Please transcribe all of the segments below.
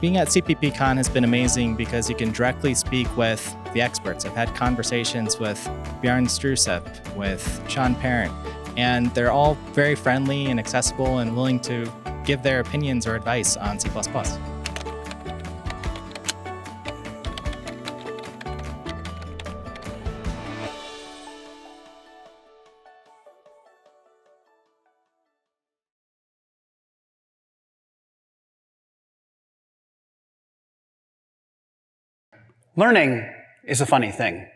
Being at CppCon has been amazing because you can directly speak with the experts. I've had conversations with Bjorn Strusepp, with Sean Parent, and they're all very friendly and accessible and willing to give their opinions or advice on C++. Learning is a funny thing.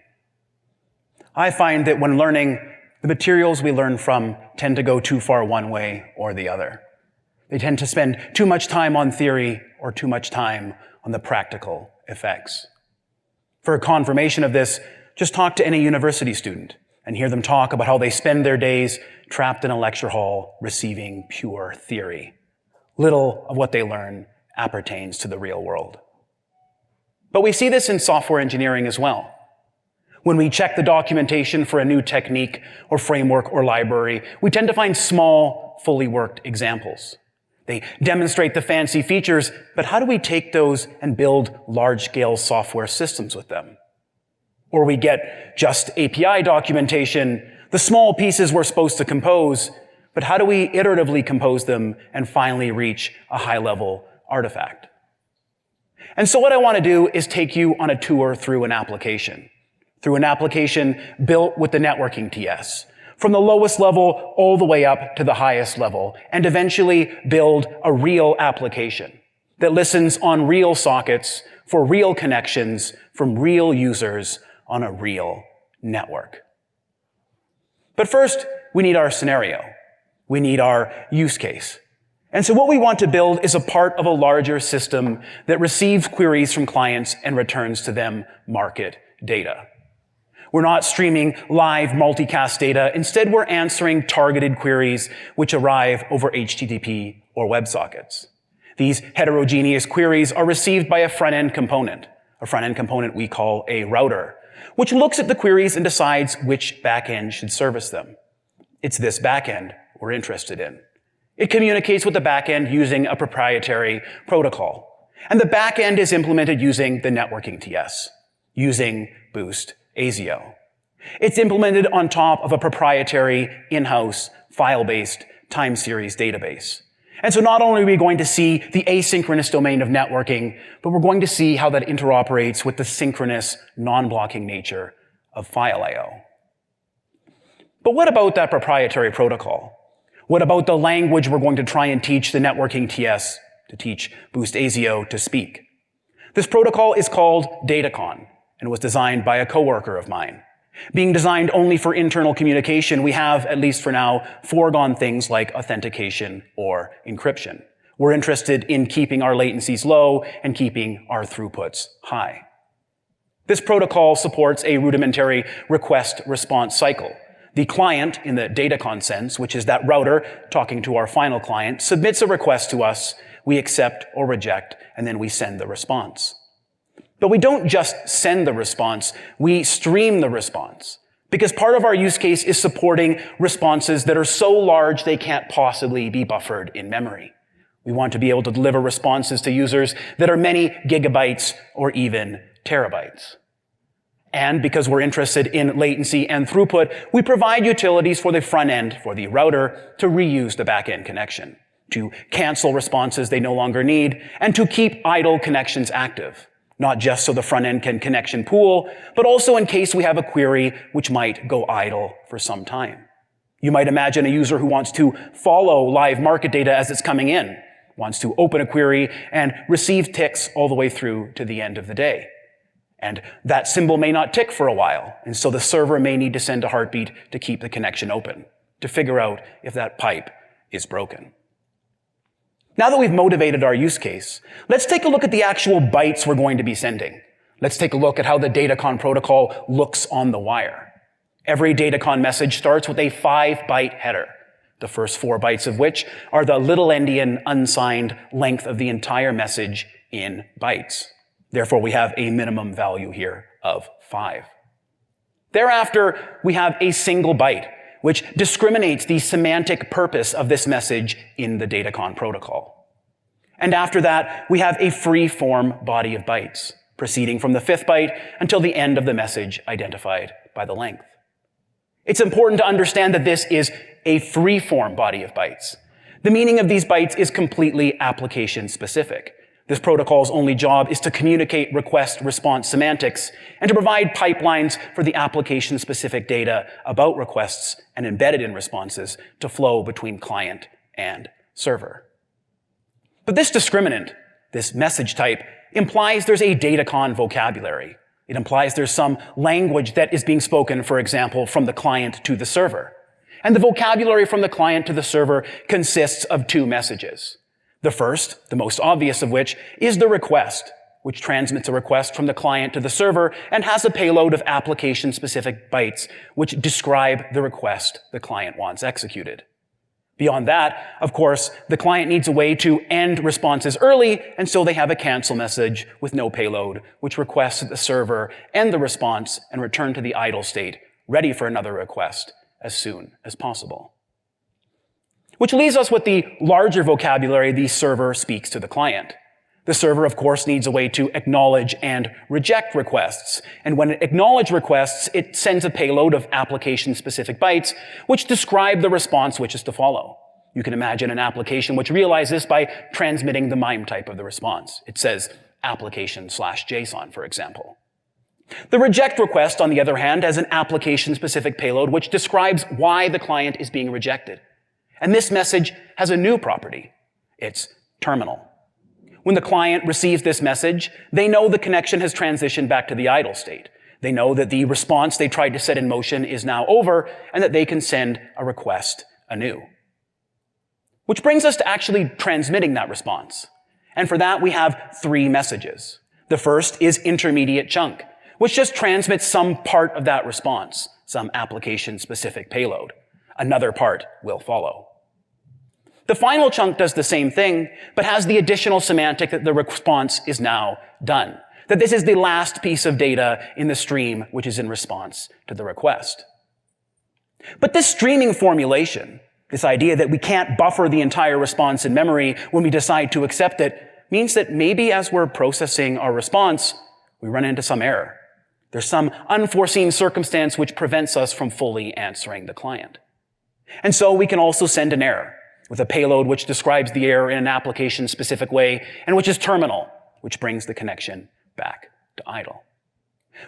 I find that when learning, the materials we learn from tend to go too far one way or the other. They tend to spend too much time on theory or too much time on the practical effects. For a confirmation of this, just talk to any university student and hear them talk about how they spend their days trapped in a lecture hall receiving pure theory. Little of what they learn appertains to the real world. But we see this in software engineering as well. When we check the documentation for a new technique or framework or library, we tend to find small, fully worked examples. They demonstrate the fancy features, but how do we take those and build large-scale software systems with them? Or we get just API documentation, the small pieces we're supposed to compose, but how do we iteratively compose them and finally reach a high-level artifact? And so what I want to do is take you on a tour through an application built with the networking TS, from the lowest level all the way up to the highest level, and eventually build a real application that listens on real sockets for real connections from real users on a real network. But first, we need our scenario. We need our use case. And so what we want to build is a part of a larger system that receives queries from clients and returns to them market data. We're not streaming live multicast data. Instead, we're answering targeted queries which arrive over HTTP or WebSockets. These heterogeneous queries are received by a front-end component we call a router, which looks at the queries and decides which backend should service them. It's this backend we're interested in. It communicates with the backend using a proprietary protocol. And the backend is implemented using the networking TS, using Boost ASIO. It's implemented on top of a proprietary in-house file-based time series database. And so not only are we going to see the asynchronous domain of networking, but we're going to see how that interoperates with the synchronous non-blocking nature of file I/O. But what about that proprietary protocol? What about the language we're going to try and teach the networking TS to teach Boost ASIO to speak? This protocol is called Datacon and was designed by a coworker of mine. Being designed only for internal communication, we have, at least for now, foregone things like authentication or encryption. We're interested in keeping our latencies low and keeping our throughputs high. This protocol supports a rudimentary request-response cycle. The client, in the Datacon sense, which is that router talking to our final client, submits a request to us, we accept or reject, and then we send the response. But we don't just send the response, we stream the response. Because part of our use case is supporting responses that are so large they can't possibly be buffered in memory. We want to be able to deliver responses to users that are many gigabytes or even terabytes. And because we're interested in latency and throughput, we provide utilities for the front end, for the router, to reuse the back-end connection, to cancel responses they no longer need, and to keep idle connections active, not just so the front end can connection pool, but also in case we have a query which might go idle for some time. You might imagine a user who wants to follow live market data as it's coming in, wants to open a query and receive ticks all the way through to the end of the day. And that symbol may not tick for a while, and so the server may need to send a heartbeat to keep the connection open, to figure out if that pipe is broken. Now that we've motivated our use case, let's take a look at the actual bytes we're going to be sending. Let's take a look at how the Datacon protocol looks on the wire. Every Datacon message starts with a 5-byte header, the first 4 bytes of which are the little-endian unsigned length of the entire message in bytes. Therefore, we have a minimum value here of 5. Thereafter, we have a single byte, which discriminates the semantic purpose of this message in the Datacon protocol. And after that, we have a free-form body of bytes, proceeding from the 5th byte until the end of the message identified by the length. It's important to understand that this is a free-form body of bytes. The meaning of these bytes is completely application-specific. This protocol's only job is to communicate request-response semantics and to provide pipelines for the application-specific data about requests and embedded in responses to flow between client and server. But this discriminant, this message type, implies there's a Datacon vocabulary. It implies there's some language that is being spoken, for example, from the client to the server. And the vocabulary from the client to the server consists of 2 messages. The first, the most obvious of which, is the request, which transmits a request from the client to the server and has a payload of application-specific bytes which describe the request the client wants executed. Beyond that, of course, the client needs a way to end responses early, and so they have a cancel message with no payload, which requests that the server end the response and return to the idle state, ready for another request as soon as possible. Which leaves us with the larger vocabulary the server speaks to the client. The server, of course, needs a way to acknowledge and reject requests. And when it acknowledges requests, it sends a payload of application-specific bytes, which describe the response which is to follow. You can imagine an application which realizes this by transmitting the MIME type of the response. It says application/JSON, for example. The reject request, on the other hand, has an application-specific payload which describes why the client is being rejected. And this message has a new property. It's terminal. When the client receives this message, they know the connection has transitioned back to the idle state. They know that the response they tried to set in motion is now over and that they can send a request anew. Which brings us to actually transmitting that response. And for that, we have 3 messages. The first is intermediate chunk, which just transmits some part of that response, some application-specific payload. Another part will follow. The final chunk does the same thing, but has the additional semantic that the response is now done. That this is the last piece of data in the stream which is in response to the request. But this streaming formulation, this idea that we can't buffer the entire response in memory when we decide to accept it, means that maybe as we're processing our response, we run into some error. There's some unforeseen circumstance which prevents us from fully answering the client. And so we can also send an error with a payload which describes the error in an application-specific way and which is terminal, which brings the connection back to idle.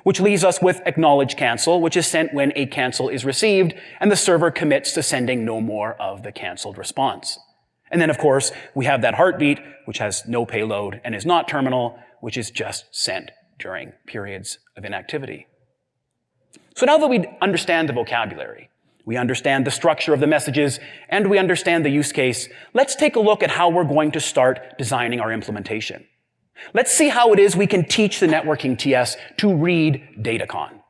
Which leaves us with acknowledge cancel, which is sent when a cancel is received and the server commits to sending no more of the canceled response. And then, of course, we have that heartbeat, which has no payload and is not terminal, which is just sent during periods of inactivity. So now that we understand the vocabulary, we understand the structure of the messages, and we understand the use case, let's take a look at how we're going to start designing our implementation. Let's see how it is we can teach the networking TS to read Datacon.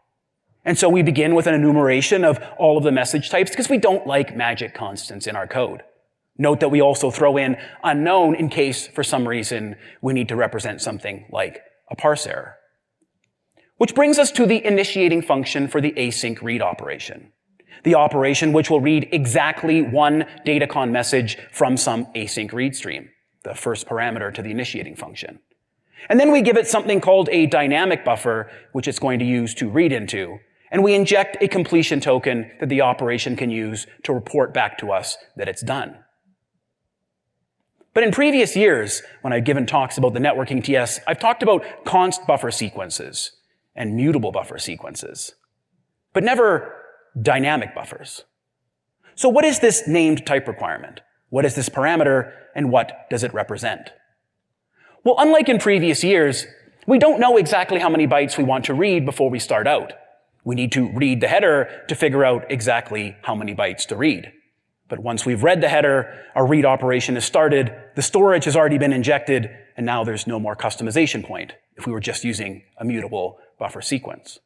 And so we begin with an enumeration of all of the message types because we don't like magic constants in our code. Note that we also throw in unknown in case, for some reason, we need to represent something like a parse error. Which brings us to the initiating function for the async read operation. The operation which will read exactly one Datacon message from some async read stream, the first parameter to the initiating function. And then we give it something called a dynamic buffer, which it's going to use to read into, and we inject a completion token that the operation can use to report back to us that it's done. But in previous years, when I've given talks about the networking TS, I've talked about const buffer sequences and mutable buffer sequences, but never dynamic buffers. So what is this named type requirement? What is this parameter, and what does it represent? Well, unlike in previous years, we don't know exactly how many bytes we want to read before we start out. We need to read the header to figure out exactly how many bytes to read. But once we've read the header, our read operation is started, the storage has already been injected, and now there's no more customization point if we were just using a mutable buffer sequence.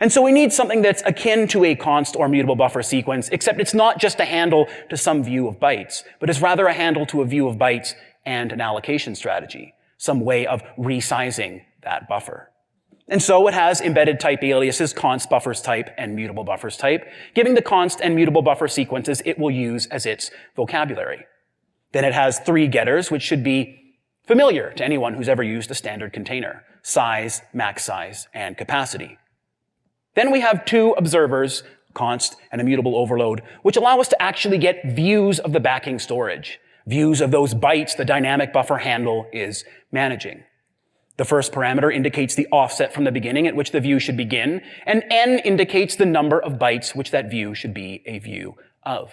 And so we need something that's akin to a const or mutable buffer sequence, except it's not just a handle to some view of bytes, but is rather a handle to a view of bytes and an allocation strategy, some way of resizing that buffer. And so it has embedded type aliases, const buffers type and mutable buffers type, giving the const and mutable buffer sequences it will use as its vocabulary. Then it has 3 getters, which should be Familiar to anyone who's ever used a standard container: size, max size, and capacity. Then we have two observers, const and immutable overload, which allow us to actually get views of the backing storage, views of those bytes the dynamic buffer handle is managing. The first parameter indicates the offset from the beginning at which the view should begin, and n indicates the number of bytes which that view should be a view of.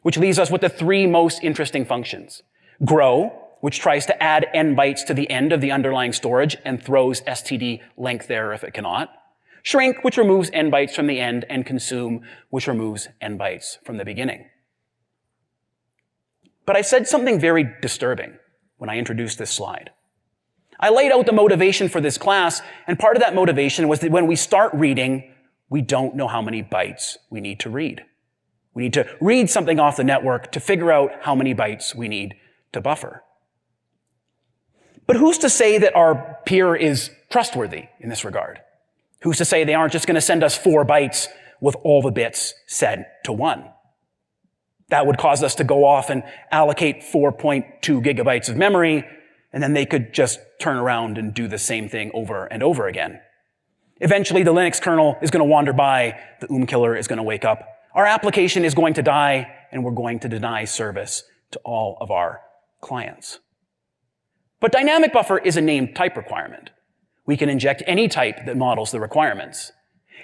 Which leaves us with the three most interesting functions. Grow, which tries to add n bytes to the end of the underlying storage and throws std length error if it cannot. Shrink, which removes n bytes from the end, and consume, which removes n bytes from the beginning. But I said something very disturbing when I introduced this slide. I laid out the motivation for this class, and part of that motivation was that when we start reading, we don't know how many bytes we need to read. We need to read something off the network to figure out how many bytes we need to buffer. But who's to say that our peer is trustworthy in this regard? Who's to say they aren't just going to send us 4 bytes with all the bits set to 1? That would cause us to go off and allocate 4.2 gigabytes of memory, and then they could just turn around and do the same thing over and over again. Eventually, the Linux kernel is going to wander by, the killer is going to wake up, our application is going to die, and we're going to deny service to all of our clients. But dynamic buffer is a named type requirement. We can inject any type that models the requirements.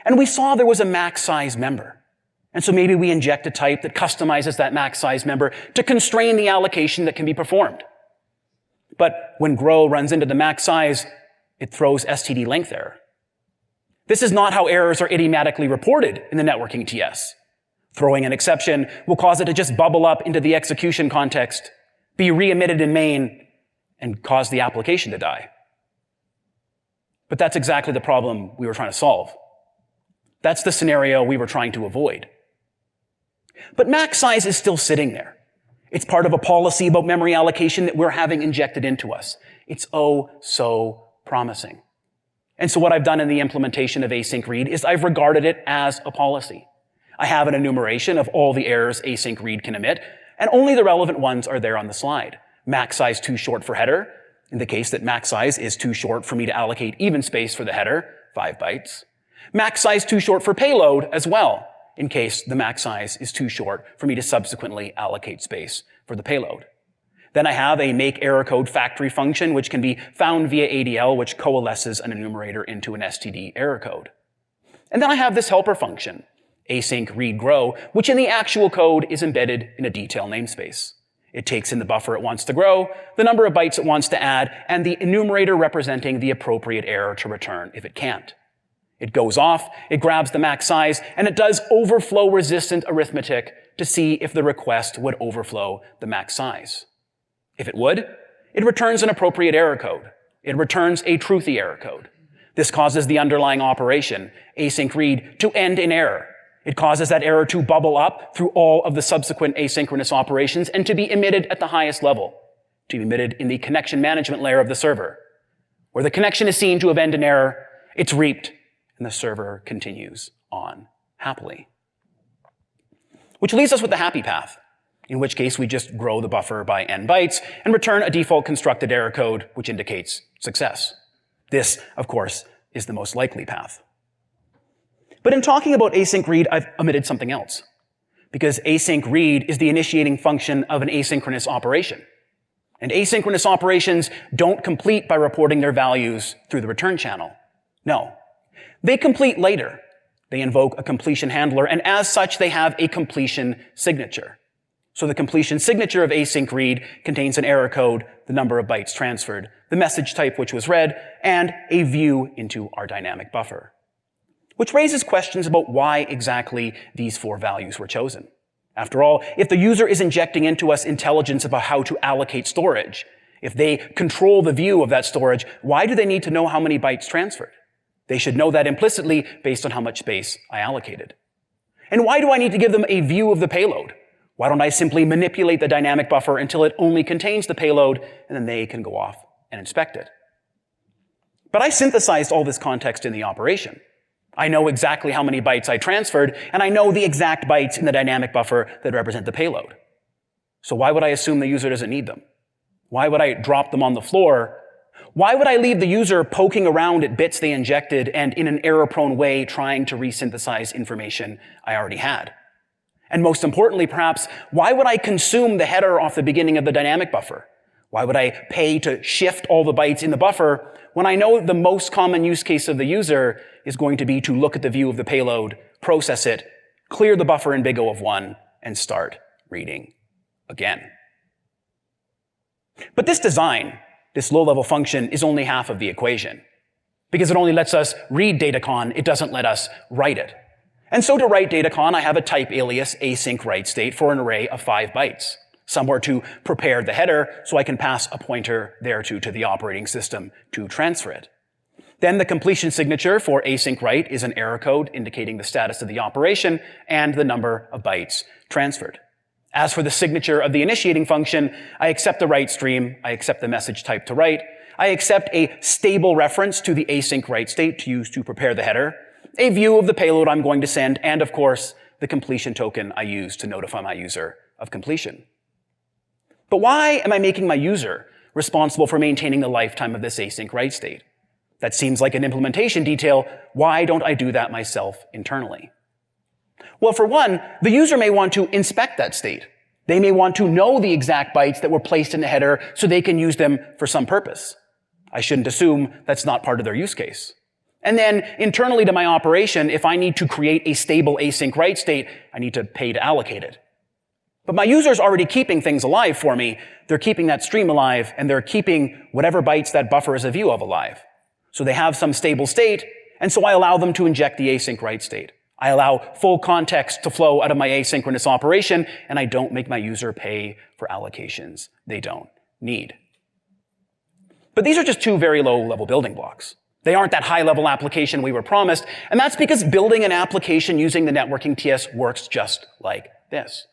And we saw there was a max size member. And so maybe we inject a type that customizes that max size member to constrain the allocation that can be performed. But when grow runs into the max size, it throws std length error. This is not how errors are idiomatically reported in the networking TS. Throwing an exception will cause it to just bubble up into the execution context, be re-emitted in main, and cause the application to die. But that's exactly the problem we were trying to solve. That's the scenario we were trying to avoid. But max size is still sitting there. It's part of a policy about memory allocation that we're having injected into us. It's oh so promising. And so what I've done in the implementation of Async Read is I've regarded it as a policy. I have an enumeration of all the errors Async Read can emit, and only the relevant ones are there on the slide. Max size too short for header, in the case that max size is too short for me to allocate even space for the header, 5 bytes. Max size too short for payload as well, in case the max size is too short for me to subsequently allocate space for the payload. Then I have a make error code factory function, which can be found via ADL, which coalesces an enumerator into an std error code. And then I have this helper function, async read grow, which in the actual code is embedded in a detail namespace. It takes in the buffer it wants to grow, the number of bytes it wants to add, and the enumerator representing the appropriate error to return if it can't. It goes off, it grabs the max size, and it does overflow-resistant arithmetic to see if the request would overflow the max size. If it would, it returns an appropriate error code. It returns a truthy error code. This causes the underlying operation, async read, to end in error. It causes that error to bubble up through all of the subsequent asynchronous operations and to be emitted at the highest level, to be emitted in the connection management layer of the server. Where the connection is seen to have ended in error, it's reaped, and the server continues on happily. Which leaves us with the happy path, in which case we just grow the buffer by n bytes and return a default constructed error code which indicates success. This, of course, is the most likely path. But in talking about async read, I've omitted something else, because async read is the initiating function of an asynchronous operation. And asynchronous operations don't complete by reporting their values through the return channel. No. They complete later. They invoke a completion handler, and as such, they have a completion signature. So the completion signature of async read contains an error code, the number of bytes transferred, the message type which was read, and a view into our dynamic buffer. Which raises questions about why exactly these 4 values were chosen. After all, if the user is injecting into us intelligence about how to allocate storage, if they control the view of that storage, why do they need to know how many bytes transferred? They should know that implicitly based on how much space I allocated. And why do I need to give them a view of the payload? Why don't I simply manipulate the dynamic buffer until it only contains the payload, and then they can go off and inspect it? But I synthesized all this context in the operation. I know exactly how many bytes I transferred, and I know the exact bytes in the dynamic buffer that represent the payload. So why would I assume the user doesn't need them? Why would I drop them on the floor? Why would I leave the user poking around at bits they injected and in an error-prone way trying to resynthesize information I already had? And most importantly, perhaps, why would I consume the header off the beginning of the dynamic buffer? Why would I pay to shift all the bytes in the buffer when I know the most common use case of the user is going to be to look at the view of the payload, process it, clear the buffer in big O of 1, and start reading again? But this design, this low-level function, is only half of the equation. Because it only lets us read Datacon, it doesn't let us write it. And so to write Datacon, I have a type alias async write state for an array of 5 bytes, somewhere to prepare the header so I can pass a pointer thereto to the operating system to transfer it. Then the completion signature for async write is an error code indicating the status of the operation and the number of bytes transferred. As for the signature of the initiating function, I accept the write stream, I accept the message type to write, I accept a stable reference to the async write state to use to prepare the header, a view of the payload I'm going to send, and of course, the completion token I use to notify my user of completion. But why am I making my user responsible for maintaining the lifetime of this async write state? That seems like an implementation detail. Why don't I do that myself internally? Well, for one, the user may want to inspect that state. They may want to know the exact bytes that were placed in the header so they can use them for some purpose. I shouldn't assume that's not part of their use case. And then internally to my operation, if I need to create a stable async write state, I need to pay to allocate it. But my user's already keeping things alive for me. They're keeping that stream alive, and they're keeping whatever bytes that buffer is a view of alive. So they have some stable state, and so I allow them to inject the async write state. I allow full context to flow out of my asynchronous operation, and I don't make my user pay for allocations they don't need. But these are just 2 very low-level building blocks. They aren't that high-level application we were promised, and that's because building an application using the networking TS works just like this.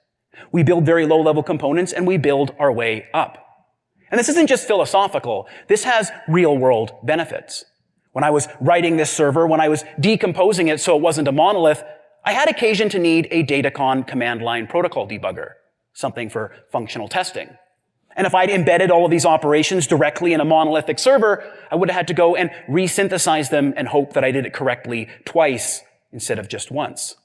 We build very low-level components, and we build our way up. And this isn't just philosophical. This has real-world benefits. When I was writing this server, when I was decomposing it so it wasn't a monolith, I had occasion to need a Datacon command line protocol debugger, something for functional testing. And if I'd embedded all of these operations directly in a monolithic server, I would have had to go and resynthesize them and hope that I did it correctly twice instead of just once.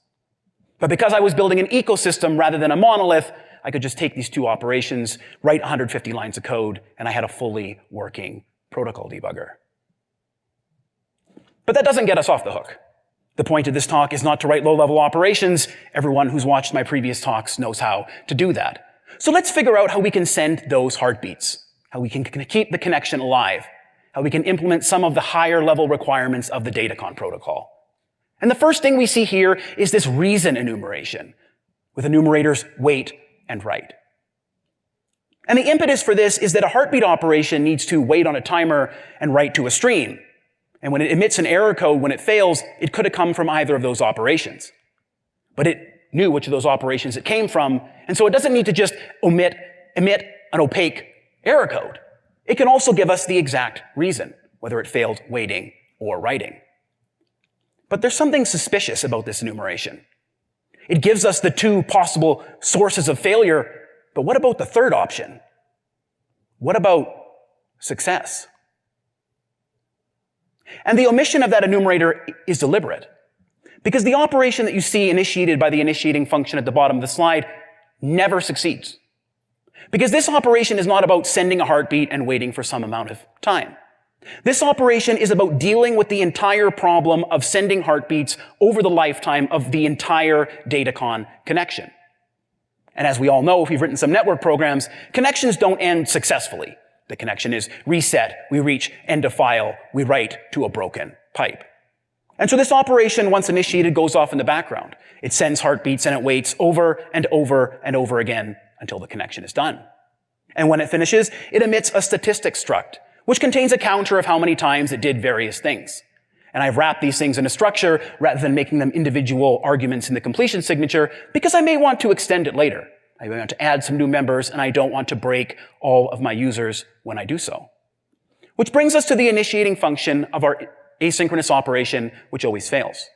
But because I was building an ecosystem rather than a monolith, I could just take these 2 operations, write 150 lines of code, and I had a fully working protocol debugger. But that doesn't get us off the hook. The point of this talk is not to write low-level operations. Everyone who's watched my previous talks knows how to do that. So let's figure out how we can send those heartbeats, how we can keep the connection alive, how we can implement some of the higher-level requirements of the Datacon protocol. And the first thing we see here is this reason enumeration, with enumerators wait and write. And the impetus for this is that a heartbeat operation needs to wait on a timer and write to a stream. And when it emits an error code when it fails, it could have come from either of those operations. But it knew which of those operations it came from, and so it doesn't need to just emit an opaque error code. It can also give us the exact reason, whether it failed waiting or writing. But there's something suspicious about this enumeration. It gives us the 2 possible sources of failure, but what about the third option? What about success? And the omission of that enumerator is deliberate, because the operation that you see initiated by the initiating function at the bottom of the slide never succeeds. Because this operation is not about sending a heartbeat and waiting for some amount of time. This operation is about dealing with the entire problem of sending heartbeats over the lifetime of the entire Datacon connection. And as we all know, if we've written some network programs, connections don't end successfully. The connection is reset, we reach end of file, we write to a broken pipe. And so this operation, once initiated, goes off in the background. It sends heartbeats and it waits over and over and over again until the connection is done. And when it finishes, it emits a statistics struct, which contains a counter of how many times it did various things. And I've wrapped these things in a structure rather than making them individual arguments in the completion signature because I may want to extend it later. I may want to add some new members, and I don't want to break all of my users when I do so. Which brings us to the initiating function of our asynchronous operation, which always fails.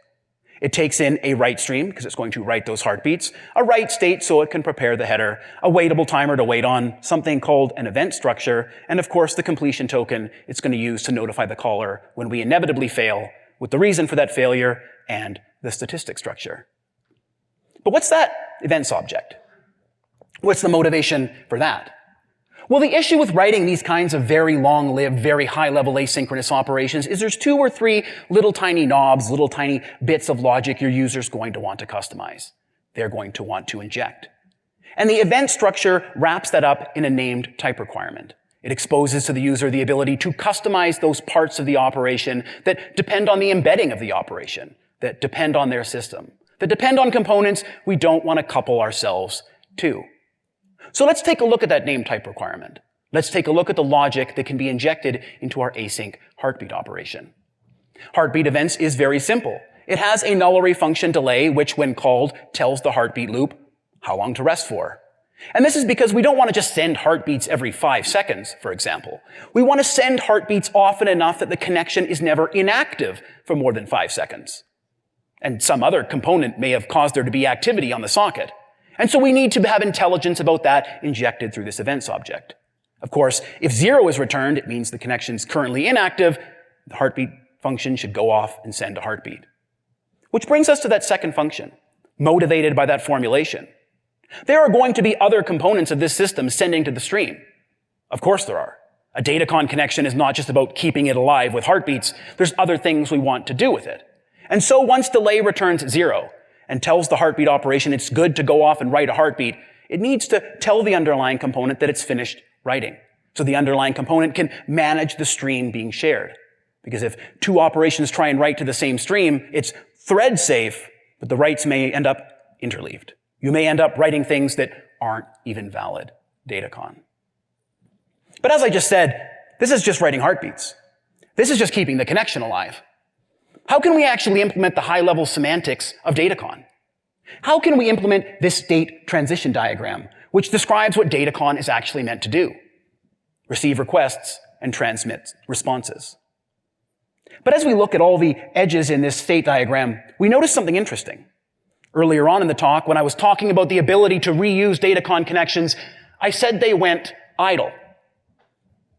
It takes in a write stream, because it's going to write those heartbeats, a write state so it can prepare the header, a waitable timer to wait on, something called an event structure, and of course the completion token it's going to use to notify the caller when we inevitably fail, with the reason for that failure and the statistic structure. But what's that events object? What's the motivation for that? Well, the issue with writing these kinds of very long-lived, very high-level asynchronous operations is there's 2 or 3 little tiny knobs, little tiny bits of logic your user's going to want to customize. They're going to want to inject. And the event structure wraps that up in a named type requirement. It exposes to the user the ability to customize those parts of the operation that depend on the embedding of the operation, that depend on their system, that depend on components we don't want to couple ourselves to. So let's take a look at that name type requirement. Let's take a look at the logic that can be injected into our async heartbeat operation. Heartbeat events is very simple. It has a null array function delay, which when called tells the heartbeat loop how long to rest for. And this is because we don't want to just send heartbeats every 5 seconds, for example. We want to send heartbeats often enough that the connection is never inactive for more than 5 seconds. And some other component may have caused there to be activity on the socket. And so we need to have intelligence about that injected through this events object. Of course, if 0 is returned, it means the connection is currently inactive. The heartbeat function should go off and send a heartbeat. Which brings us to that second function, motivated by that formulation. There are going to be other components of this system sending to the stream. Of course there are. A Datacon connection is not just about keeping it alive with heartbeats. There's other things we want to do with it. And so once delay returns 0, and tells the heartbeat operation it's good to go off and write a heartbeat, it needs to tell the underlying component that it's finished writing. So the underlying component can manage the stream being shared. Because if 2 operations try and write to the same stream, it's thread safe, but the writes may end up interleaved. You may end up writing things that aren't even valid Datacon. But as I just said, this is just writing heartbeats. This is just keeping the connection alive. How can we actually implement the high-level semantics of Datacon? How can we implement this state transition diagram, which describes what Datacon is actually meant to do? Receive requests and transmit responses. But as we look at all the edges in this state diagram, we notice something interesting. Earlier on in the talk, when I was talking about the ability to reuse Datacon connections, I said they went idle.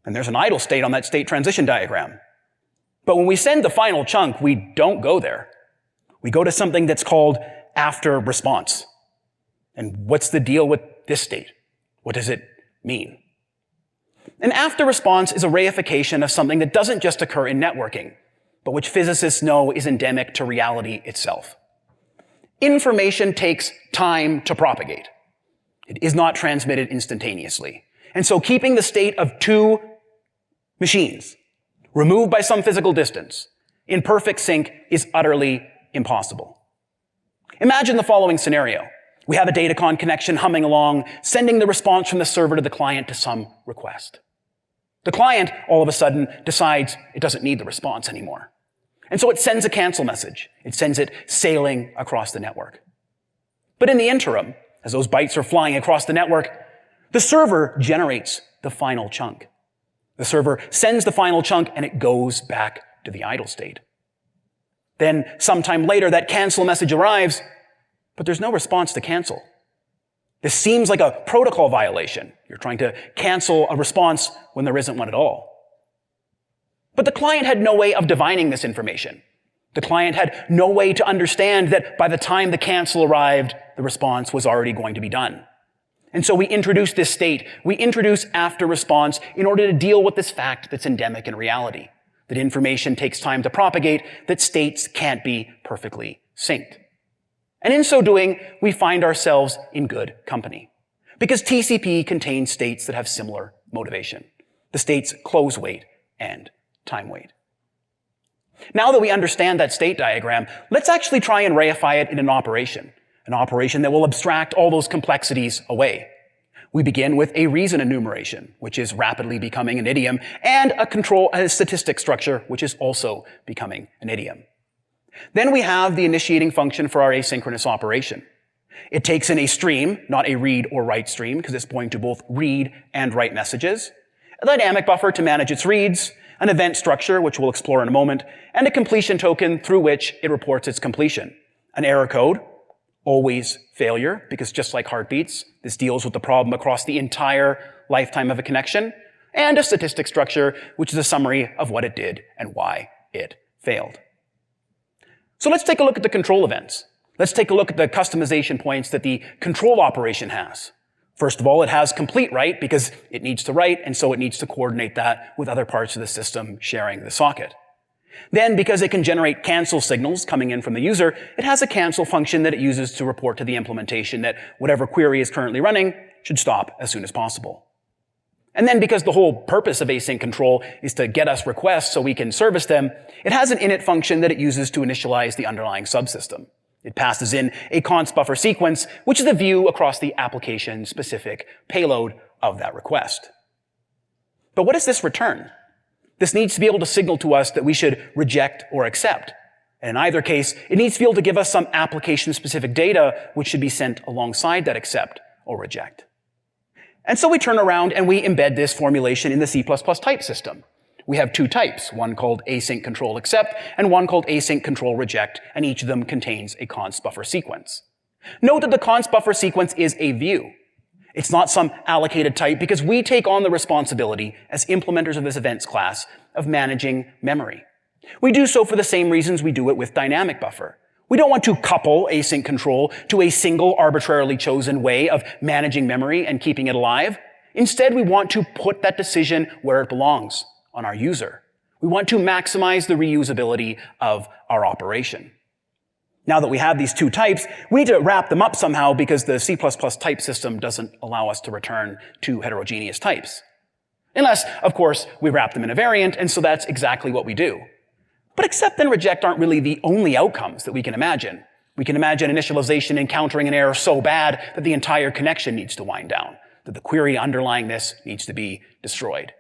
And there's an idle state on that state transition diagram. But when we send the final chunk, we don't go there. We go to something that's called after response. And what's the deal with this state? What does it mean? An after response is a reification of something that doesn't just occur in networking, but which physicists know is endemic to reality itself. Information takes time to propagate. It is not transmitted instantaneously. And so keeping the state of 2 machines removed by some physical distance in perfect sync is utterly impossible. Imagine the following scenario. We have a Datacon connection humming along, sending the response from the server to the client to some request. The client, all of a sudden, decides it doesn't need the response anymore. And so it sends a cancel message. It sends it sailing across the network. But in the interim, as those bytes are flying across the network, the server generates the final chunk. The server sends the final chunk and it goes back to the idle state. Then, sometime later, that cancel message arrives, but there's no response to cancel. This seems like a protocol violation. You're trying to cancel a response when there isn't one at all. But the client had no way of divining this information. The client had no way to understand that by the time the cancel arrived, the response was already going to be done. And so we introduce this state. We introduce after response in order to deal with this fact that's endemic in reality, that information takes time to propagate, that states can't be perfectly synced. And in so doing, we find ourselves in good company. Because TCP contains states that have similar motivation. The states close wait and time wait. Now that we understand that state diagram, let's actually try and reify it in an operation that will abstract all those complexities away. We begin with a reason enumeration, which is rapidly becoming an idiom, and a statistic structure, which is also becoming an idiom. Then we have the initiating function for our asynchronous operation. It takes in a stream, not a read or write stream, because it's going to both read and write messages, a dynamic buffer to manage its reads, an event structure, which we'll explore in a moment, and a completion token through which it reports its completion. An error code, always failure, because just like heartbeats, this deals with the problem across the entire lifetime of a connection, and a statistic structure, which is a summary of what it did and why it failed. So let's take a look at the control events. Let's take a look at the customization points that the control operation has. First of all, it has complete write because it needs to write, and so it needs to coordinate that with other parts of the system sharing the socket. Then, because it can generate cancel signals coming in from the user, it has a cancel function that it uses to report to the implementation that whatever query is currently running should stop as soon as possible. And then, because the whole purpose of async control is to get us requests so we can service them, it has an init function that it uses to initialize the underlying subsystem. It passes in a const buffer sequence, which is a view across the application-specific payload of that request. But what does this return? This needs to be able to signal to us that we should reject or accept. And in either case, it needs to be able to give us some application-specific data which should be sent alongside that accept or reject. And so we turn around and we embed this formulation in the C++ type system. We have two types, one called async control accept and one called async control reject, and each of them contains a const buffer sequence. Note that the const buffer sequence is a view. It's not some allocated type because we take on the responsibility as implementers of this events class of managing memory. We do so for the same reasons we do it with dynamic buffer. We don't want to couple async control to a single arbitrarily chosen way of managing memory and keeping it alive. Instead, we want to put that decision where it belongs, on our user. We want to maximize the reusability of our operation. Now that we have these two types, we need to wrap them up somehow because the C++ type system doesn't allow us to return two heterogeneous types. Unless, of course, we wrap them in a variant, and so that's exactly what we do. But accept and reject aren't really the only outcomes that we can imagine. We can imagine initialization encountering an error so bad that the entire connection needs to wind down, that the query underlying this needs to be destroyed.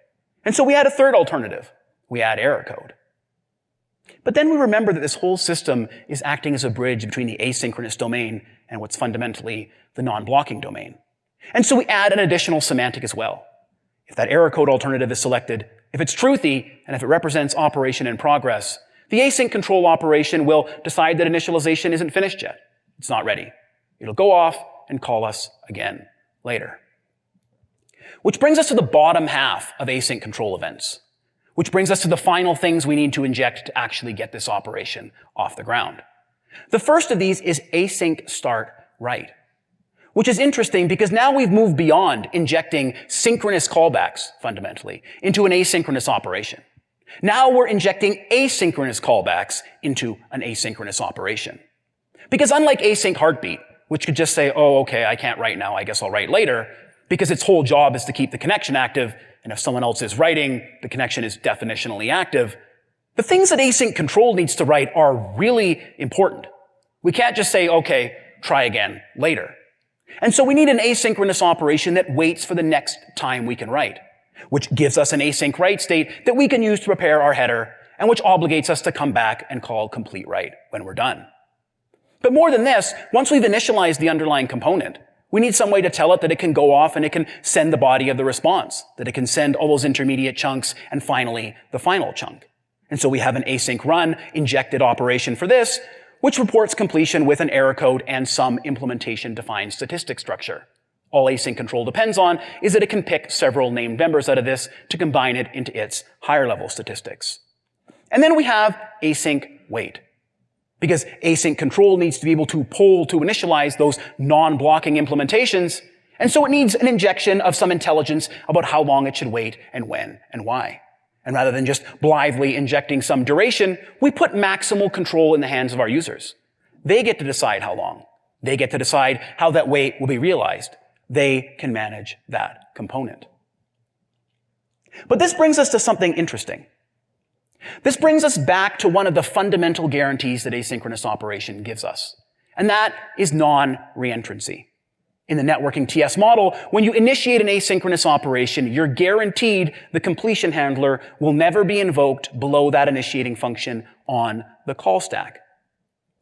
And so we add a third alternative. We add error code. But then we remember that this whole system is acting as a bridge between the asynchronous domain and what's fundamentally the non-blocking domain. And so we add an additional semantic as well. If that error code alternative is selected, if it's truthy, and if it represents operation in progress, the async control operation will decide that initialization isn't finished yet. It's not ready. It'll go off and call us again later. Which brings us to the bottom half of async control events. Which brings us to the final things we need to inject to actually get this operation off the ground. The first of these is async start write. Which is interesting because now we've moved beyond injecting synchronous callbacks, fundamentally, into an asynchronous operation. Now we're injecting asynchronous callbacks into an asynchronous operation. Because unlike async heartbeat, which could just say, oh, okay, I can't write now, I guess I'll write later, because its whole job is to keep the connection active, and if someone else is writing, the connection is definitionally active. The things that async control needs to write are really important. We can't just say, okay, try again later. And so we need an asynchronous operation that waits for the next time we can write, which gives us an async write state that we can use to prepare our header, and which obligates us to come back and call complete write when we're done. But more than this, once we've initialized the underlying component, we need some way to tell it that it can go off and it can send the body of the response, that it can send all those intermediate chunks, and finally, the final chunk. And so we have an async run injected operation for this, which reports completion with an error code and some implementation-defined statistic structure. All async control depends on is that it can pick several named members out of this to combine it into its higher-level statistics. And then we have async wait. Because async control needs to be able to poll to initialize those non-blocking implementations, and so it needs an injection of some intelligence about how long it should wait and when and why. And rather than just blithely injecting some duration, we put maximal control in the hands of our users. They get to decide how long. They get to decide how that wait will be realized. They can manage that component. But this brings us to something interesting. This brings us back to one of the fundamental guarantees that asynchronous operation gives us, and that is non-reentrancy. In the networking TS model, when you initiate an asynchronous operation, you're guaranteed the completion handler will never be invoked below that initiating function on the call stack.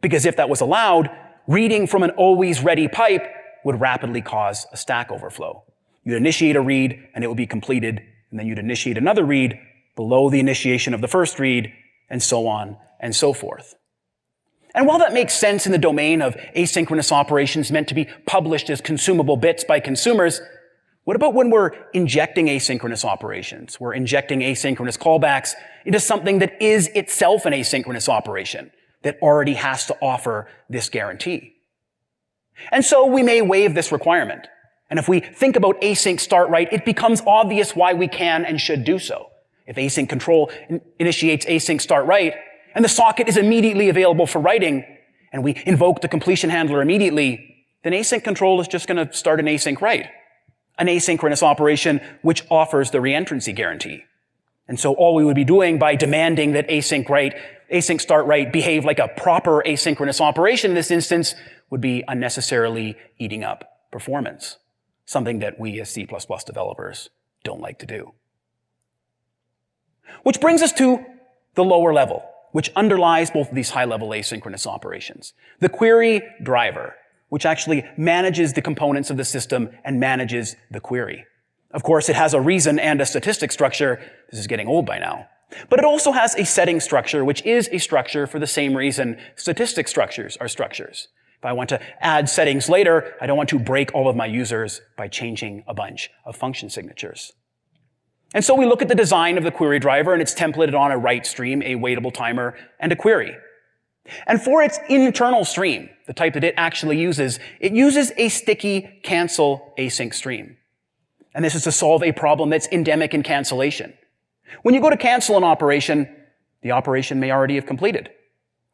Because if that was allowed, reading from an always ready pipe would rapidly cause a stack overflow. You'd initiate a read and it would be completed, and then you'd initiate another read below the initiation of the first read, and so on and so forth. And while that makes sense in the domain of asynchronous operations meant to be published as consumable bits by consumers, what about when we're injecting asynchronous operations? We're injecting asynchronous callbacks into something that is itself an asynchronous operation that already has to offer this guarantee. And so we may waive this requirement. And if we think about async start write, it becomes obvious why we can and should do so. If async control initiates async start write, and the socket is immediately available for writing, and we invoke the completion handler immediately, then async control is just going to start an async write, an asynchronous operation which offers the reentrancy guarantee. And so all we would be doing by demanding that async start write behave like a proper asynchronous operation in this instance would be unnecessarily eating up performance, something that we as C++ developers don't like to do. Which brings us to the lower level, which underlies both of these high-level asynchronous operations. The query driver, which actually manages the components of the system and manages the query. Of course, it has a reason and a statistic structure. This is getting old by now. But it also has a setting structure, which is a structure for the same reason statistic structures are structures. If I want to add settings later, I don't want to break all of my users by changing a bunch of function signatures. And so we look at the design of the query driver, and it's templated on a write stream, a waitable timer, and a query. And for its internal stream, the type that it actually uses, it uses a sticky cancel async stream. And this is to solve a problem that's endemic in cancellation. When you go to cancel an operation, the operation may already have completed.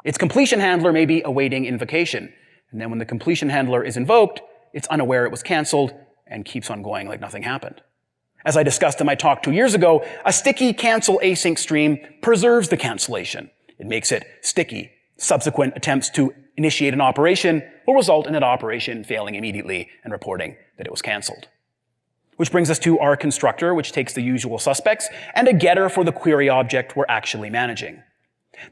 Its completion handler may be awaiting invocation. And then when the completion handler is invoked, it's unaware it was canceled and keeps on going like nothing happened. As I discussed in my talk 2 years ago, a sticky cancel async stream preserves the cancellation. It makes it sticky. Subsequent attempts to initiate an operation will result in that operation failing immediately and reporting that it was canceled. Which brings us to our constructor, which takes the usual suspects, and a getter for the query object we're actually managing.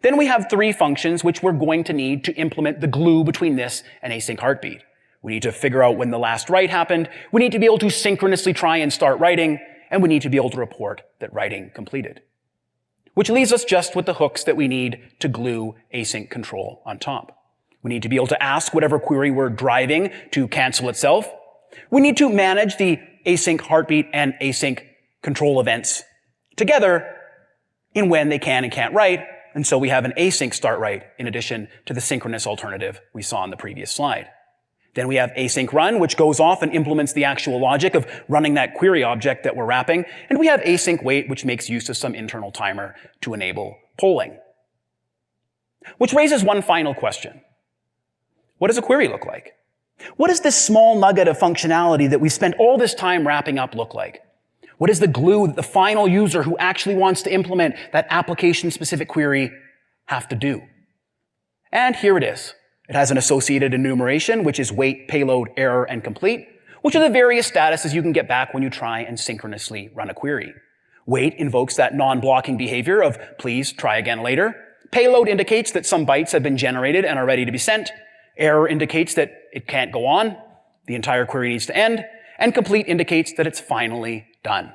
Then we have 3 functions which we're going to need to implement the glue between this and async heartbeat. We need to figure out when the last write happened, we need to be able to synchronously try and start writing, and we need to be able to report that writing completed. Which leaves us just with the hooks that we need to glue async control on top. We need to be able to ask whatever query we're driving to cancel itself. We need to manage the async heartbeat and async control events together in when they can and can't write, and so we have an async start write in addition to the synchronous alternative we saw on the previous slide. Then we have async run, which goes off and implements the actual logic of running that query object that we're wrapping. And we have async wait, which makes use of some internal timer to enable polling. Which raises one final question. What does a query look like? What does this small nugget of functionality that we spent all this time wrapping up look like? What is the glue that the final user who actually wants to implement that application-specific query have to do? And here it is. It has an associated enumeration, which is wait, payload, error, and complete, which are the various statuses you can get back when you try and synchronously run a query. Wait invokes that non-blocking behavior of please try again later. Payload indicates that some bytes have been generated and are ready to be sent. Error indicates that it can't go on. The entire query needs to end. And complete indicates that it's finally done.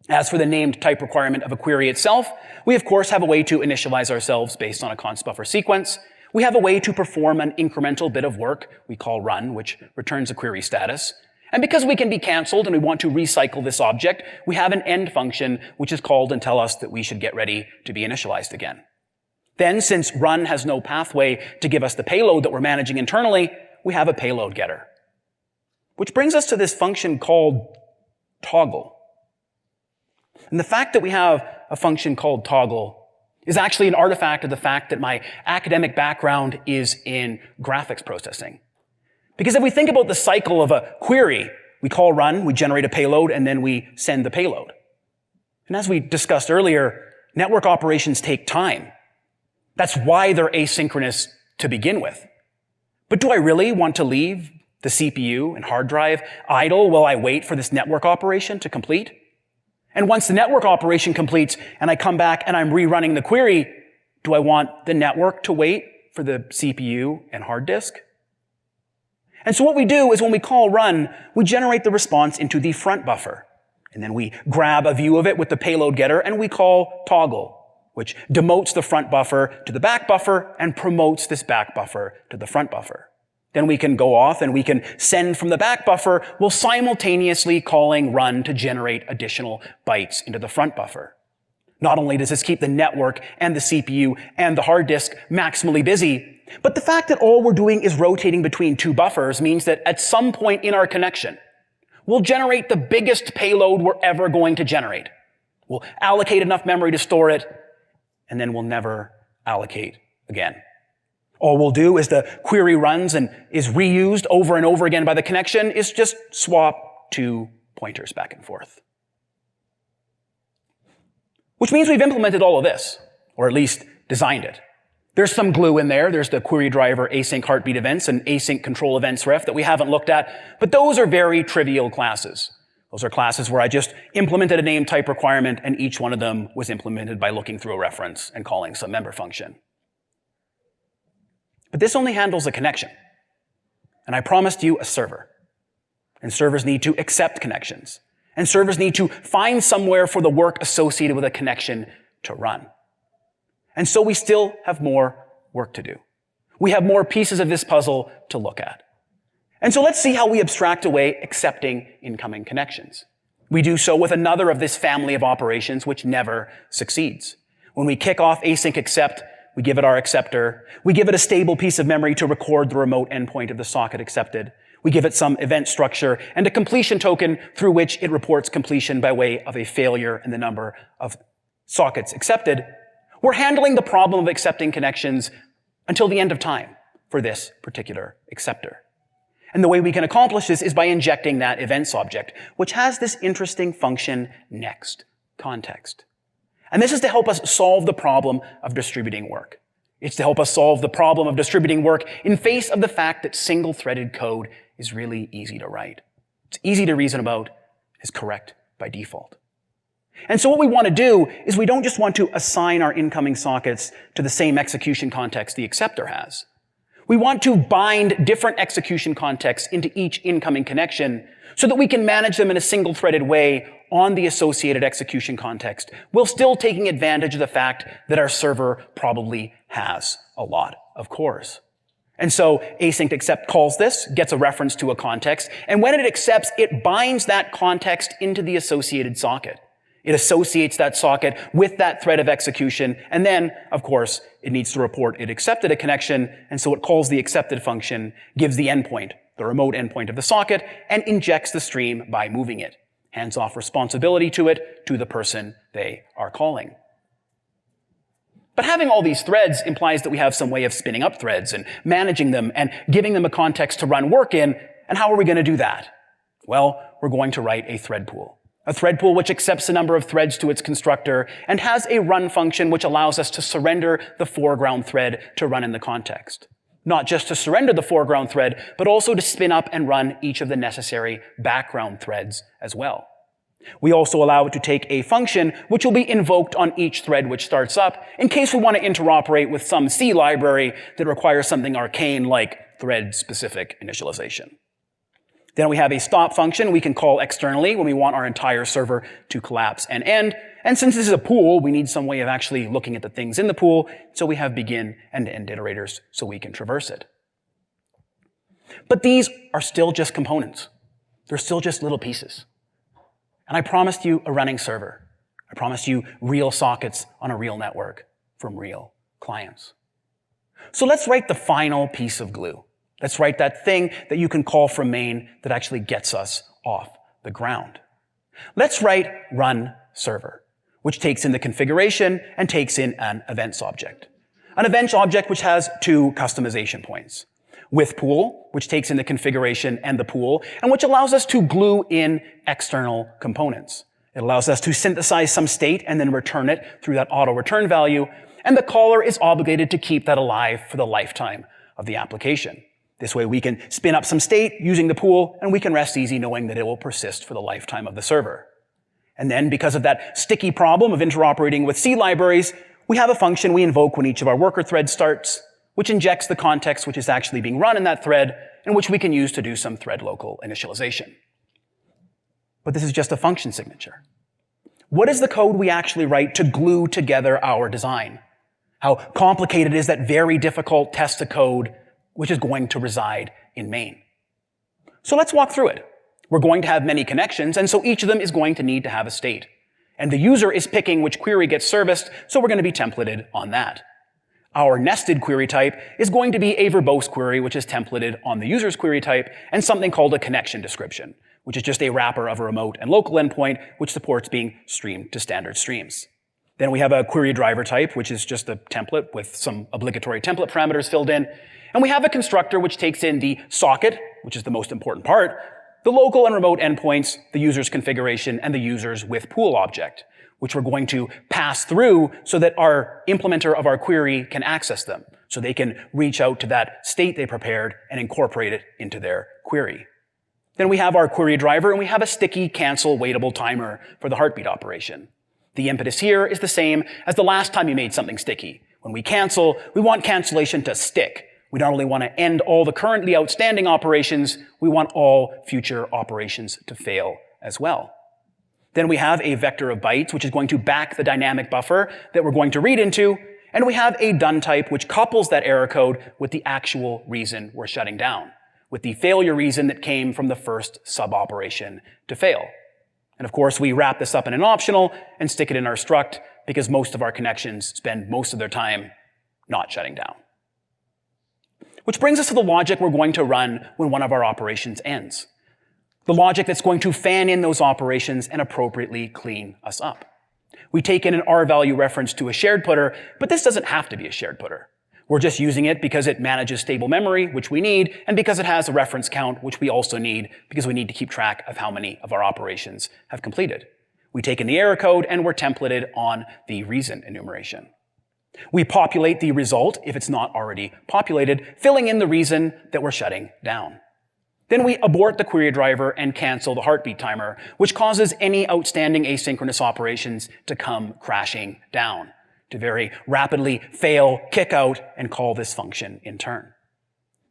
As for the named type requirement of a query itself, we of course have a way to initialize ourselves based on a const buffer sequence. We have a way to perform an incremental bit of work we call run, which returns a query status. And because we can be canceled and we want to recycle this object, we have an end function which is called and tell us that we should get ready to be initialized again. Then, since run has no pathway to give us the payload that we're managing internally, we have a payload getter. Which brings us to this function called toggle. And the fact that we have a function called toggle is actually an artifact of the fact that my academic background is in graphics processing. Because if we think about the cycle of a query, we call run, we generate a payload, and then we send the payload. And as we discussed earlier, network operations take time. That's why they're asynchronous to begin with. But do I really want to leave the CPU and hard drive idle while I wait for this network operation to complete? And once the network operation completes and I come back and I'm rerunning the query, do I want the network to wait for the CPU and hard disk? And so what we do is when we call run, we generate the response into the front buffer. And then we grab a view of it with the payload getter and we call toggle. which demotes the front buffer to the back buffer and promotes this back buffer to the front buffer. Then we can go off and we can send from the back buffer while simultaneously calling run to generate additional bytes into the front buffer. Not only does this keep the network and the CPU and the hard disk maximally busy, but the fact that all we're doing is rotating between two buffers means that at some point in our connection, we'll generate the biggest payload we're ever going to generate. We'll allocate enough memory to store it, and then we'll never allocate again. All we'll do is the query runs and is reused over and over again by the connection is just swap two pointers back and forth. Which means we've implemented all of this, or at least designed it. There's some glue in there. There's the query driver async heartbeat events and async control events ref that we haven't looked at, but those are very trivial classes. Those are classes where I just implemented a name type requirement and each one of them was implemented by looking through a reference and calling some member function. But this only handles a connection. And I promised you a server. And servers need to accept connections. And servers need to find somewhere for the work associated with a connection to run. And so we still have more work to do. We have more pieces of this puzzle to look at. And so let's see how we abstract away accepting incoming connections. We do so with another of this family of operations which never succeeds. When we kick off async accept, we give it our acceptor. We give it a stable piece of memory to record the remote endpoint of the socket accepted. We give it some event structure and a completion token through which it reports completion by way of a failure in the number of sockets accepted. We're handling the problem of accepting connections until the end of time for this particular acceptor. And the way we can accomplish this is by injecting that events object, which has this interesting function next, context. And this is to help us solve the problem of distributing work. It's to help us solve the problem of distributing work in face of the fact that single-threaded code is really easy to write. It's easy to reason about, is correct by default. And so what we want to do is we don't just want to assign our incoming sockets to the same execution context the acceptor has. We want to bind different execution contexts into each incoming connection so that we can manage them in a single-threaded way on the associated execution context, while still taking advantage of the fact that our server probably has a lot of cores. And so async accept calls this, gets a reference to a context, and when it accepts, it binds that context into the associated socket. It associates that socket with that thread of execution, and then, of course, it needs to report it accepted a connection, and so it calls the accepted function, gives the endpoint, the remote endpoint of the socket, and injects the stream by moving it. Hands off responsibility to it, to the person they are calling. But having all these threads implies that we have some way of spinning up threads and managing them and giving them a context to run work in, and how are we going to do that? Well, we're going to write a thread pool. A thread pool which accepts a number of threads to its constructor and has a run function which allows us to surrender the foreground thread to run in the context. Not just to surrender the foreground thread, but also to spin up and run each of the necessary background threads as well. We also allow it to take a function which will be invoked on each thread which starts up in case we want to interoperate with some C library that requires something arcane like thread-specific initialization. Then we have a stop function we can call externally when we want our entire server to collapse and end. And since this is a pool, we need some way of actually looking at the things in the pool, so we have begin and end iterators so we can traverse it. But these are still just components. They're still just little pieces. And I promised you a running server. I promised you real sockets on a real network from real clients. So let's write the final piece of glue. Let's write that thing that you can call from main that actually gets us off the ground. Let's write run server, which takes in the configuration and takes in an events object. An events object which has two customization points. With pool, which takes in the configuration and the pool, and which allows us to glue in external components. It allows us to synthesize some state and then return it through that auto return value, and the caller is obligated to keep that alive for the lifetime of the application. This way we can spin up some state using the pool, and we can rest easy knowing that it will persist for the lifetime of the server. And then, because of that sticky problem of interoperating with C libraries, we have a function we invoke when each of our worker threads starts, which injects the context which is actually being run in that thread, and which we can use to do some thread local initialization. But this is just a function signature. What is the code we actually write to glue together our design? How complicated is that very difficult test of code which is going to reside in main? So let's walk through it. We're going to have many connections, and so each of them is going to need to have a state. And the user is picking which query gets serviced, so we're going to be templated on that. Our nested query type is going to be a verbose query, which is templated on the user's query type, and something called a connection description, which is just a wrapper of a remote and local endpoint, which supports being streamed to standard streams. Then we have a query driver type, which is just a template with some obligatory template parameters filled in. And we have a constructor which takes in the socket, which is the most important part, the local and remote endpoints, the user's configuration, and the user's with pool object, which we're going to pass through so that our implementer of our query can access them, so they can reach out to that state they prepared and incorporate it into their query. Then we have our query driver, and we have a sticky cancel waitable timer for the heartbeat operation. The impetus here is the same as the last time you made something sticky. When we cancel, we want cancellation to stick. We not only want to end all the currently outstanding operations, we want all future operations to fail as well. Then we have a vector of bytes, which is going to back the dynamic buffer that we're going to read into, and we have a done type, which couples that error code with the actual reason we're shutting down, with the failure reason that came from the first sub-operation to fail. And of course, we wrap this up in an optional and stick it in our struct because most of our connections spend most of their time not shutting down. Which brings us to the logic we're going to run when one of our operations ends. The logic that's going to fan in those operations and appropriately clean us up. We take in an R-value reference to a shared putter, but this doesn't have to be a shared putter. We're just using it because it manages stable memory, which we need, and because it has a reference count, which we also need because we need to keep track of how many of our operations have completed. We take in the error code and we're templated on the reason enumeration. We populate the result if it's not already populated, filling in the reason that we're shutting down. Then we abort the query driver and cancel the heartbeat timer, which causes any outstanding asynchronous operations to come crashing down, to very rapidly fail, kick out, and call this function in turn.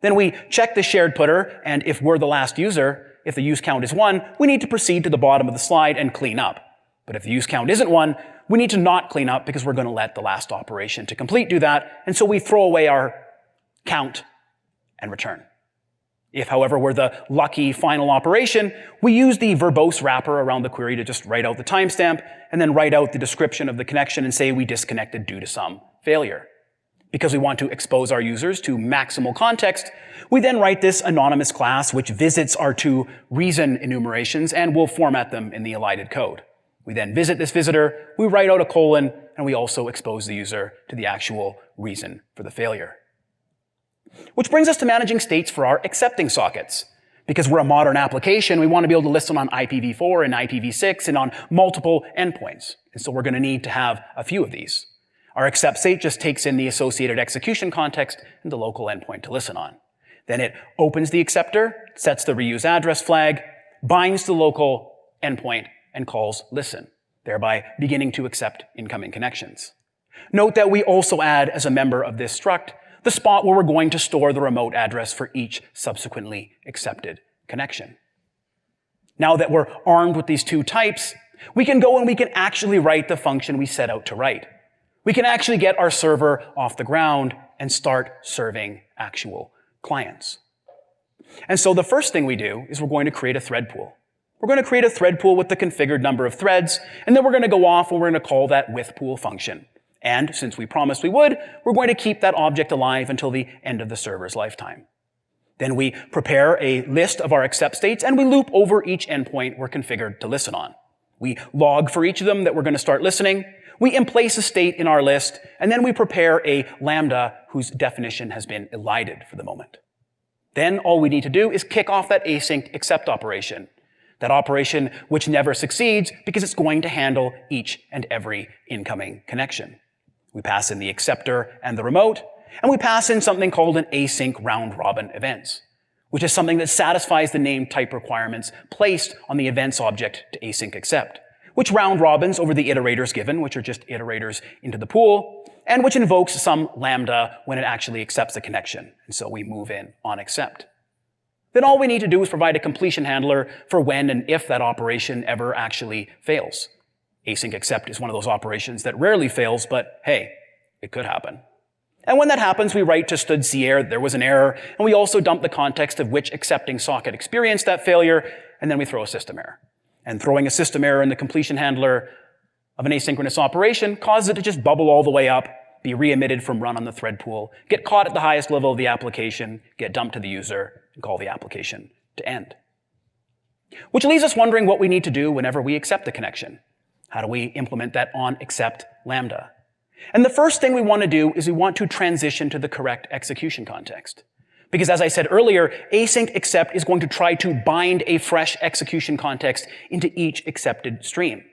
Then we check the shared putter, and if we're the last user, if the use count is 1, we need to proceed to the bottom of the slide and clean up. But if the use count isn't 1, we need to not clean up because we're going to let the last operation to complete do that, and so we throw away our count and return. If, however, we're the lucky final operation, we use the verbose wrapper around the query to just write out the timestamp and then write out the description of the connection and say we disconnected due to some failure. Because we want to expose our users to maximal context, we then write this anonymous class which visits our two reason enumerations and will format them in the elided code. We then visit this visitor, we write out a colon, and we also expose the user to the actual reason for the failure. Which brings us to managing states for our accepting sockets. Because we're a modern application, we want to be able to listen on IPv4 and IPv6 and on multiple endpoints. And so we're going to need to have a few of these. Our accept state just takes in the associated execution context and the local endpoint to listen on. Then it opens the acceptor, sets the reuse address flag, binds the local endpoint, and calls listen, thereby beginning to accept incoming connections. Note that we also add, as a member of this struct, the spot where we're going to store the remote address for each subsequently accepted connection. Now that we're armed with these two types, we can go and we can actually write the function we set out to write. We can actually get our server off the ground and start serving actual clients. And so the first thing we do is we're going to create a thread pool. We're going to create a thread pool with the configured number of threads, and then we're going to go off and we're going to call that with pool function. And since we promised we would, we're going to keep that object alive until the end of the server's lifetime. Then we prepare a list of our accept states and we loop over each endpoint we're configured to listen on. We log for each of them that we're going to start listening. We emplace a state in our list, and then we prepare a lambda whose definition has been elided for the moment. Then all we need to do is kick off that async accept operation. That operation which never succeeds because it's going to handle each and every incoming connection. We pass in the acceptor and the remote, and we pass in something called an async round-robin events, which is something that satisfies the name type requirements placed on the events object to async accept, which round robins over the iterators given, which are just iterators into the pool, and which invokes some lambda when it actually accepts the connection. And so we move in on accept. Then all we need to do is provide a completion handler for when and if that operation ever actually fails. Async accept is one of those operations that rarely fails, but hey, it could happen. And when that happens, we write to std error, there was an error, and we also dump the context of which accepting socket experienced that failure, and then we throw a system error. And throwing a system error in the completion handler of an asynchronous operation causes it to just bubble all the way up, be re-emitted from run on the thread pool, get caught at the highest level of the application, get dumped to the user, and call the application to end. Which leaves us wondering what we need to do whenever we accept the connection. How do we implement that on accept lambda? And the first thing we want to do is we want to transition to the correct execution context. Because as I said earlier, async accept is going to try to bind a fresh execution context into each accepted stream.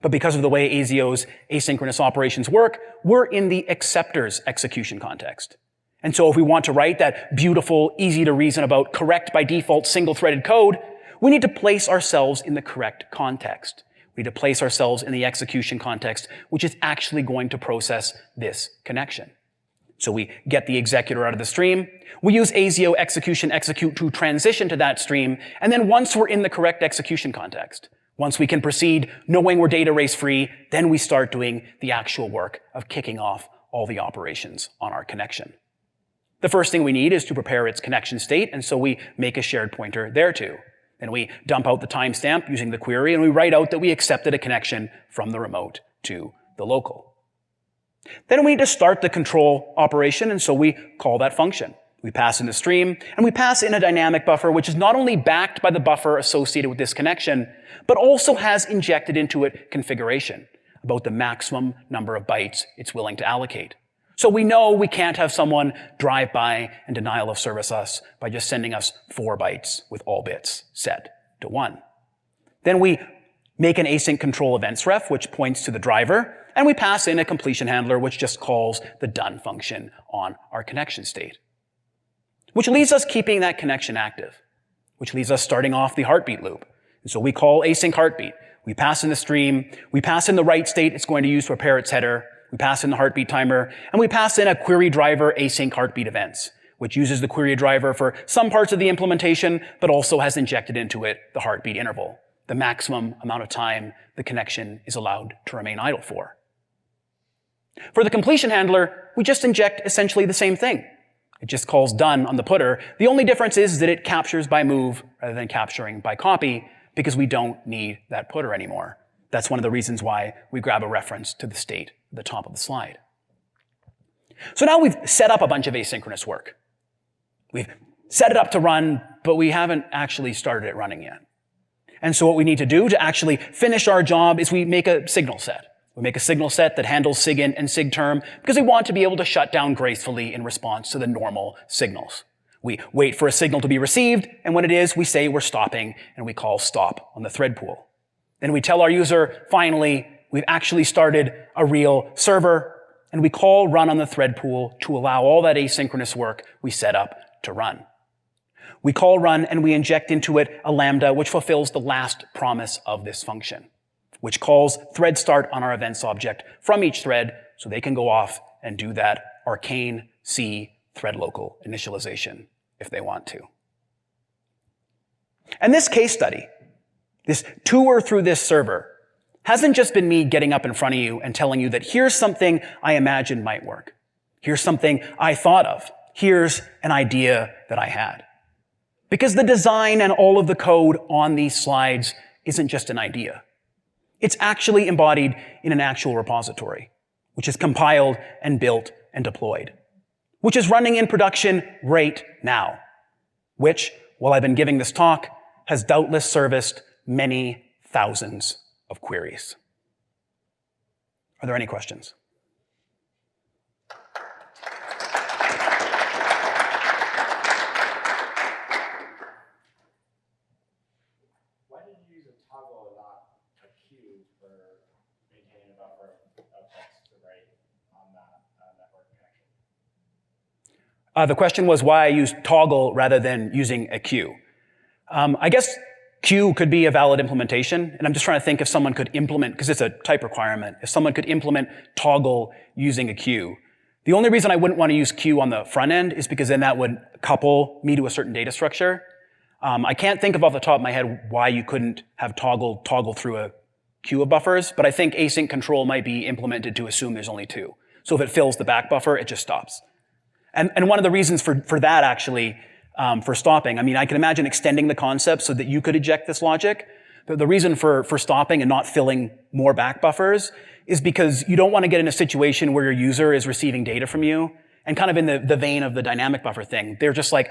But because of the way ASIO's asynchronous operations work, we're in the acceptor's execution context. And so if we want to write that beautiful, easy to reason about, correct by default single-threaded code, we need to place ourselves in the correct context. We need to place ourselves in the execution context, which is actually going to process this connection. So we get the executor out of the stream, we use ASIO execution execute to transition to that stream, and then once we're in the correct execution context, once we can proceed knowing we're data race free, then we start doing the actual work of kicking off all the operations on our connection. The first thing we need is to prepare its connection state, and so we make a shared pointer thereto. Then we dump out the timestamp using the query, and we write out that we accepted a connection from the remote to the local. Then we need to start the control operation, and so we call that function. We pass in the stream, and we pass in a dynamic buffer, which is not only backed by the buffer associated with this connection, but also has injected into it configuration about the maximum number of bytes it's willing to allocate. So we know we can't have someone drive by and denial of service us by just sending us 4 bytes with all bits set to 1. Then we make an async control events ref, which points to the driver, and we pass in a completion handler, which just calls the done function on our connection state. Which leaves us keeping that connection active, which leaves us starting off the heartbeat loop. And so we call async heartbeat. We pass in the stream, we pass in the write state it's going to use to prepare its header, we pass in the heartbeat timer, and we pass in a query driver async heartbeat events, which uses the query driver for some parts of the implementation, but also has injected into it the heartbeat interval, the maximum amount of time the connection is allowed to remain idle for. For the completion handler, we just inject essentially the same thing. It just calls done on the putter. The only difference is that it captures by move rather than capturing by copy, because we don't need that putter anymore. That's one of the reasons why we grab a reference to the state at the top of the slide. So now we've set up a bunch of asynchronous work. We've set it up to run, but we haven't actually started it running yet. And so what we need to do to actually finish our job is we make a signal set. We make a signal set that handles SIGINT and SIGTERM because we want to be able to shut down gracefully in response to the normal signals. We wait for a signal to be received, and when it is, we say we're stopping, and we call stop on the thread pool. Then we tell our user, finally, we've actually started a real server, and we call run on the thread pool to allow all that asynchronous work we set up to run. We call run, and we inject into it a lambda, which fulfills the last promise of this function, which calls thread start on our events object from each thread so they can go off and do that arcane C thread local initialization if they want to. And this case study, this tour through this server, hasn't just been me getting up in front of you and telling you that here's something I imagined might work. Here's something I thought of. Here's an idea that I had. Because the design and all of the code on these slides isn't just an idea. It's actually embodied in an actual repository, which is compiled and built and deployed, which is running in production right now, which, while I've been giving this talk, has doubtless serviced many thousands of queries. Are there any questions? Why did you use a toggle and not a queue for maintaining a buffer of text to write on that network connection? The question was why I used toggle rather than using a queue. I guess queue could be a valid implementation, and I'm just trying to think if someone could implement, because it's a type requirement, if someone could implement toggle using a queue. The only reason I wouldn't want to use queue on the front end is because then that would couple me to a certain data structure. I can't think of off the top of my head why you couldn't have toggle through a queue of buffers, but I think async control might be implemented to assume there's only 2. So if it fills the back buffer, it just stops. And one of the reasons for that actually, for stopping, I mean, I can imagine extending the concept so that you could eject this logic. The reason for stopping and not filling more back buffers is because you don't want to get in a situation where your user is receiving data from you, and kind of in the vein of the dynamic buffer thing, they're just like,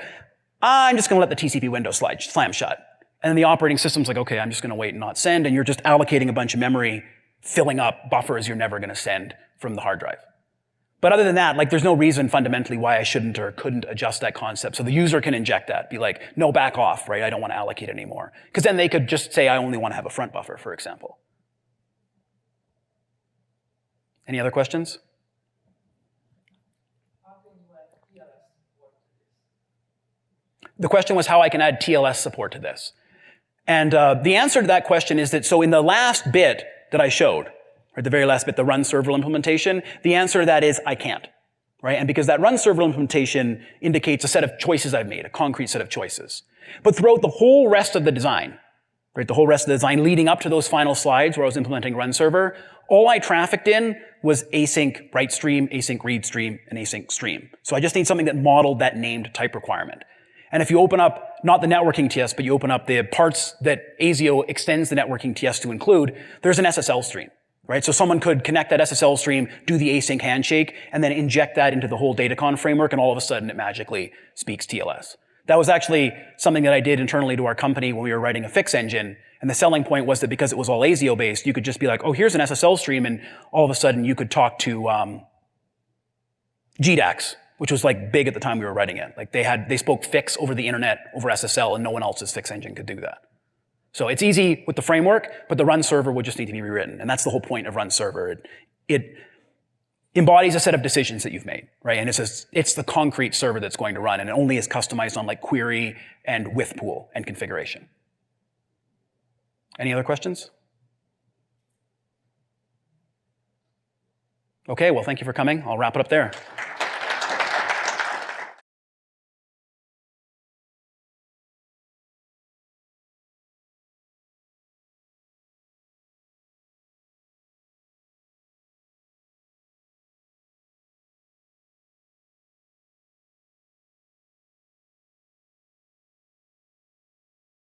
I'm just going to let the TCP window slam shut. And then the operating system's like, okay, I'm just going to wait and not send, and you're just allocating a bunch of memory, filling up buffers you're never going to send from the hard drive. But other than that, like, there's no reason fundamentally why I shouldn't or couldn't adjust that concept. So the user can inject that, be like, no, back off, right? I don't want to allocate anymore. Because then they could just say, I only want to have a front buffer, for example. Any other questions? The question was how I can add TLS support to this. And the answer to that question is that, so in the last bit that I showed, or the very last bit, the run serverless implementation, the answer to that is I can't, right? And because that run serverless implementation indicates a set of choices I've made, a concrete set of choices. But throughout the whole rest of the design, right, the whole rest of the design leading up to those final slides where I was implementing run server, all I trafficked in was async write stream, async read stream, and async stream. So I just need something that modeled that named type requirement. And if you open up, not the networking TS, but you open up the parts that ASIO extends the networking TS to include, there's an SSL stream. Right? So someone could connect that SSL stream, do the async handshake, and then inject that into the whole Datacon framework, and all of a sudden it magically speaks TLS. That was actually something that I did internally to our company when we were writing a fix engine, and the selling point was that because it was all ASIO-based, you could just be like, oh, here's an SSL stream, and all of a sudden you could talk to GDAX, which was like big at the time we were writing it. Like they spoke fix over the internet, over SSL, and no one else's fix engine could do that. So it's easy with the framework, but the run server would just need to be rewritten. And that's the whole point of run server. It embodies a set of decisions that you've made, right? And it's the concrete server that's going to run, and it only is customized on like query and with pool and configuration. Any other questions? Okay, well, thank you for coming. I'll wrap it up there.